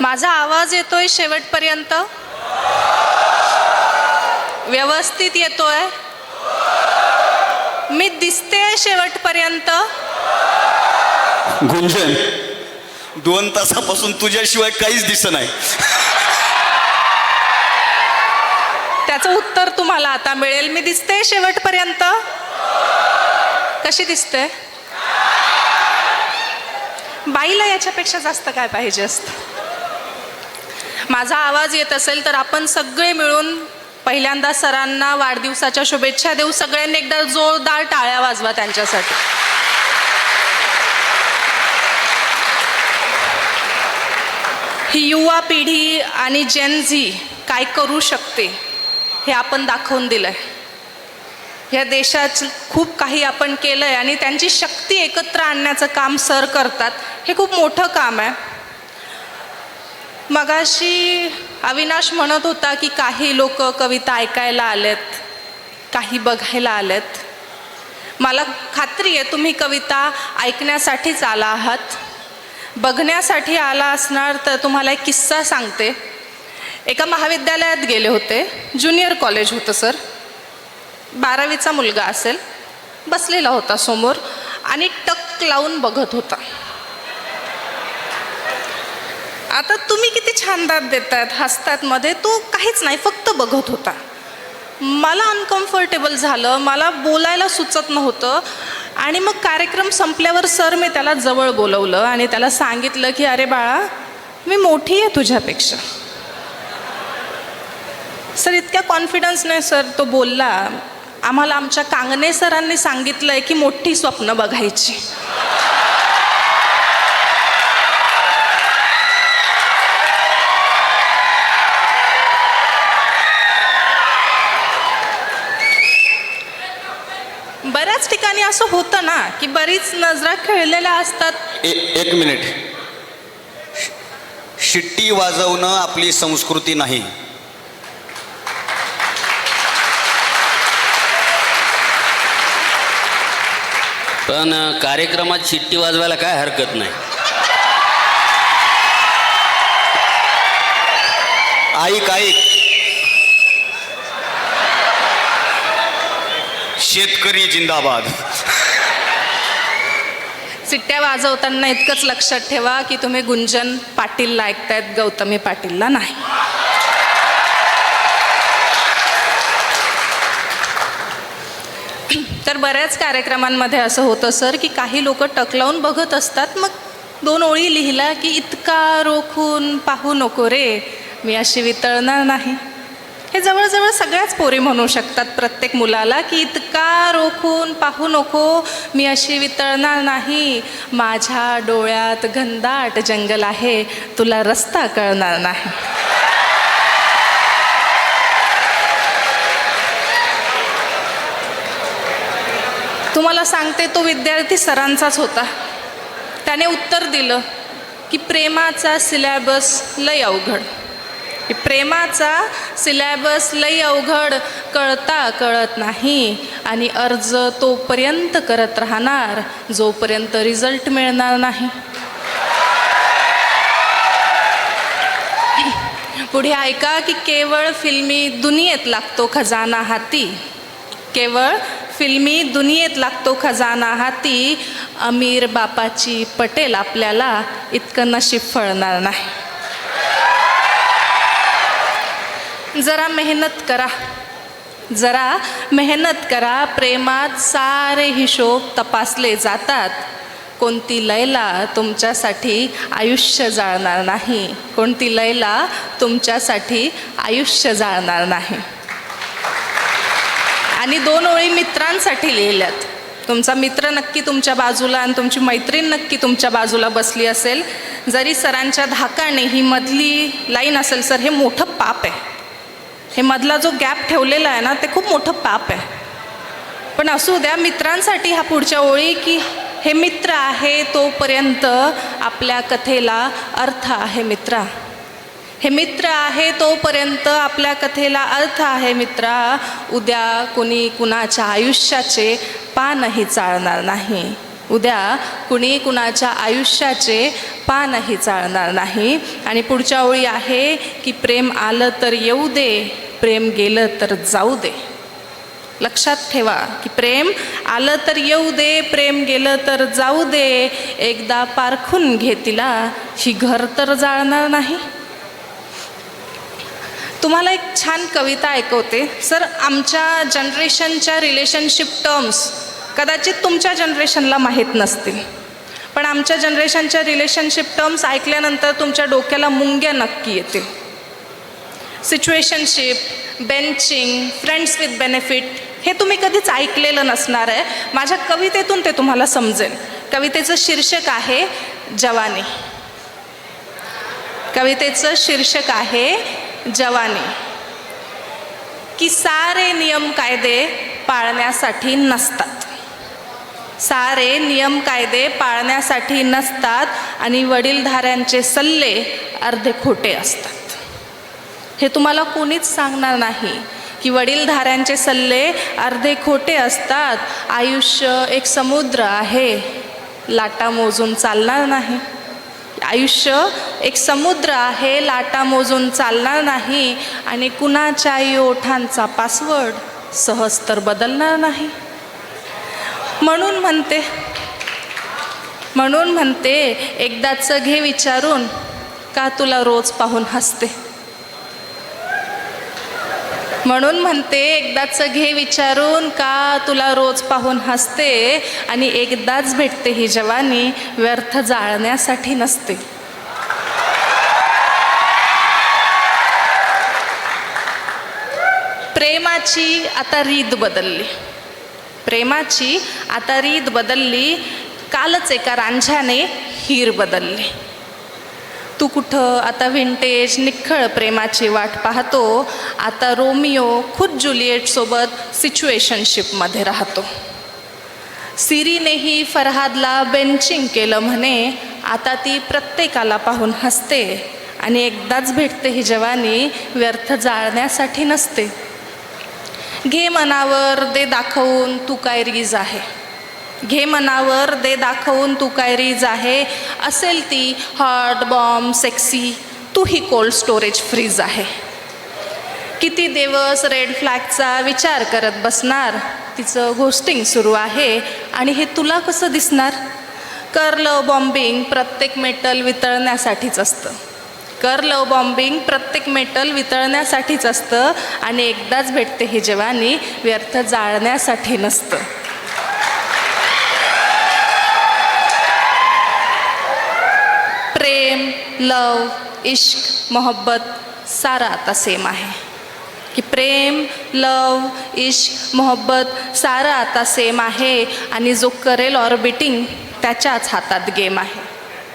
माझा आवाज येतोय शेवटपर्यंत? व्यवस्थित येतोय? मी दिसते शेवटपर्यंत? गुंजन, 2 तासापासून तुझ्याशिवाय काहीच दिसत नाही. त्याचं उत्तर तुम्हाला आता मिळेल. मी दिसते शेवटपर्यंत? कशी दिसते? बाईला याच्यापेक्षा जास्त काय पाहिजे असतं? माझा आवाज येत असेल तर आपण सगळे मिळून पहिल्यांदा सरांना वाढदिवसाच्या शुभेच्छा देऊ. सगळ्यांनी एकदा जोरदार टाळ्या वाजवा त्यांच्यासाठी. ही युवा पिढी आणि जेन झी काय करू शकते हे आपण दाखवून दिलंय. या देशात खूप काही आपण केलंय आणि त्यांची शक्ती एकत्र आणण्याचं काम सर करतात. हे खूप मोठं काम आहे. मगाशी अविनाश म्हणत होता की काही लोक कविता ऐकायला आलेत, काही बघायला आलेत. मला खात्री आहे तुम्ही कविता ऐकण्यासाठीच आला आहात. बघण्यासाठी आला असणार तर तुम्हाला एक किस्सा सांगते. एका महाविद्यालयात गेले होते. ज्युनियर कॉलेज होतं सर. 12वीचा मुलगा असेल, बसलेला होता समोर आणि टक लावून बघत होता. आता तुम्ही किती छान दाद देतायत, हसतायत मध्ये, तो काहीच नाही, फक्त बघत होता. मला अनकम्फर्टेबल झालं, मला बोलायला सुचत नव्हतं. आणि मग कार्यक्रम संपल्यावर सर मी त्याला जवळ बोलवलं आणि त्याला सांगितलं की अरे बाळा, मी मोठी आहे तुझ्यापेक्षा. सर इतक्या कॉन्फिडन्सने सर तो बोलला, आम्हाला आमच्या कांगणे सरांनी सांगितलंय की मोठी स्वप्न बघायची. बऱ्याच ठिकाणी असं होतं ना की बरीच नजरा खेळलेल्या असतात. एक मिनिट. शिट्टी वाजवणं आपली संस्कृती नाही. पण कार्यक्रमात शिट्टी वाजवायला काय हरकत नाही. ऐक, शेतकरी जिंदाबाद. शिट्ट्या वाजवताना इतकंच लक्षात ठेवा की तुम्ही गुंजन पाटीलला ऐकतायत, गौतमी पाटीलला नाही. तर बऱ्याच कार्यक्रमांमध्ये असं होतं सर की काही लोक टक लावून बघत असतात. मग 2 ओळी लिहिला की इतका रोखून पाहू नको रे, मी अशी वितळणार नाही. हे जवळजवळ सगळ्याच पोरी म्हणू शकतात प्रत्येक मुलाला की इतका रोखून पाहू नको, मी अशी वितळणार नाही. माझ्या डोळ्यात घनदाट जंगल आहे, तुला रस्ता कळणार नाही. तुम्हाला सांगते, तो विद्यार्थी सरांचाच होता. त्याने उत्तर दिलं की प्रेमाचा सिलॅबस लय अवघड. प्रेमाचा सिलॅबस लई अवघड, कळता कळत नाही आणि अर्ज तोपर्यंत करत राहणार जोपर्यंत रिझल्ट मिळणार नाही. पुढे ऐका की केवळ फिल्मी दुनियेत लागतो खजाना हाती. केवळ फिल्मी दुनियेत लागतो खजाना हाती. अमीर बापाची पटेल आपल्याला इतकं नशीब फळणार नाही. जरा मेहनत करा, जरा मेहनत करा. प्रेमात सारे हिशोब तपासले जातात. कोणती लैला तुमच्यासाठी आयुष्य जाळणार नाही. कोणती लैला तुमच्यासाठी आयुष्य जाळणार नाही. आणि 2 ओळी मित्रांसाठी लिहिल्यात. तुमचा मित्र नक्की तुमच्या बाजूला आणि तुमची मैत्रीण नक्की तुमच्या बाजूला बसली असेल. जरी सरांच्या धाकाने ही मधली लाईन असेल सर, हे मोठं पाप आहे. हे मधला जो गॅप ठेवलेला आहे ना, ते खूप मोठं पाप आहे. पण असू द्या, मित्रांसाठी ह्या पुढच्या ओळी की हे मित्र आहे तोपर्यंत आपल्या कथेला अर्थ आहे मित्रा. हे मित्र आहे तोपर्यंत आपल्या कथेला अर्थ आहे मित्रा. उद्या कुणी कुणाच्या आयुष्याचे पानही चाळणार नाही. उद्या कुणी कुणाच्या आयुष्याचे पानही चालणार नाही. आणि पुढच्या ओळी आहे की प्रेम आलं तर येऊ दे, प्रेम गेलं तर जाऊ दे. लक्षात ठेवा की प्रेम आलं तर येऊ दे, प्रेम गेलं तर जाऊ दे. एकदा पारखून घे तिला, ही घर तर जाळणार नाही. तुम्हाला एक छान कविता ऐकवते. सर, आमच्या जनरेशनच्या रिलेशनशिप टर्म्स कदाचित तुमच्या जनरेशनला माहीत नसतील, पण आमच्या जनरेशनच्या रिलेशनशिप टर्म्स ऐकल्यानंतर तुमच्या डोक्याला मुंग्या नक्की येतील. Situationship, benching, friends with benefit हे तुम्ही कधीच ऐकलेलं नसणार आहे. माझ्या कवितेतून ते तुम्हाला समजेल. कवितेचं शीर्षक आहे जवानी. कवितेचं शीर्षक आहे जवानी. की सारे नियम कायदे पाळण्यासाठी नसतात. सारे नियम कायदे पाळण्यासाठी नसतात आणि वडीलधाऱ्यांचे सल्ले अर्धे खोटे असतात. हे तुम्हाला कोणीच सांगणार नाही की वडीलधाऱ्यांचे सल्ले अर्धे खोटे असतात. आयुष्य एक समुद्र आहे, लाटा मोजून चालणार नाही. आयुष्य एक समुद्र आहे, लाटा मोजून चालणार नाही. आणि कुणाच्याही ओठांचा पासवर्ड सहज तर बदलणार नाही. म्हणून म्हणते एकदाचं घे विचारून, का तुला रोज पाहून हसते. म्हणून म्हणते एकदाचं घे विचारून, का तुला रोज पाहून हसते. आणि एकदाच भेटते ही जवानी, व्यर्थ जाळण्यासाठी नसते. प्रेमाची आता रीत बदलली. प्रेमाची आता रीत बदलली. कालच एका रांझ्याने हीर बदलली. तू कुठं आता व्हिंटेज निखळ प्रेमाची वाट पाहतो. आता रोमिओ खुद जुलिएटसोबत सिच्युएशनशिपमध्ये राहतो. सिरीनेही फरहादला बेंचिंग केलं म्हणे. आता ती प्रत्येकाला पाहून हसते. आणि एकदाच भेटते ही जवानी, व्यर्थ जाळण्यासाठी नसते. घे मनावर दे दाखवून, तू काय रीज आहे. घे मनावर दे दाखवून, तू काय रीज आहे. असेल ती हॉट बॉम्ब सेक्सी, तू ही कोल्ड स्टोरेज फ्रीज आहे. किती दिवस रेड फ्लॅगचा विचार करत बसणार. तिचं घोस्टिंग सुरू आहे आणि हे तुला कसं दिसणार. कर लव बॉम्बिंग प्रत्येक मेटल वितळण्यासाठीच असतं. कर लव बॉम्बिंग प्रत्येक मेटल वितळण्यासाठीच असतं. आणि एकदाच भेटते ही जवानी, व्यर्थ जाळण्यासाठी नसतं. प्रेम, लव, इश्क, मोहब्बत सारा आता सेम आहे. की प्रेम, लव, इश्क, मोहब्बत सारा आता सेम आहे. आणि जो करेल ऑर्बिटिंग त्याच्याच हातात गेम आहे.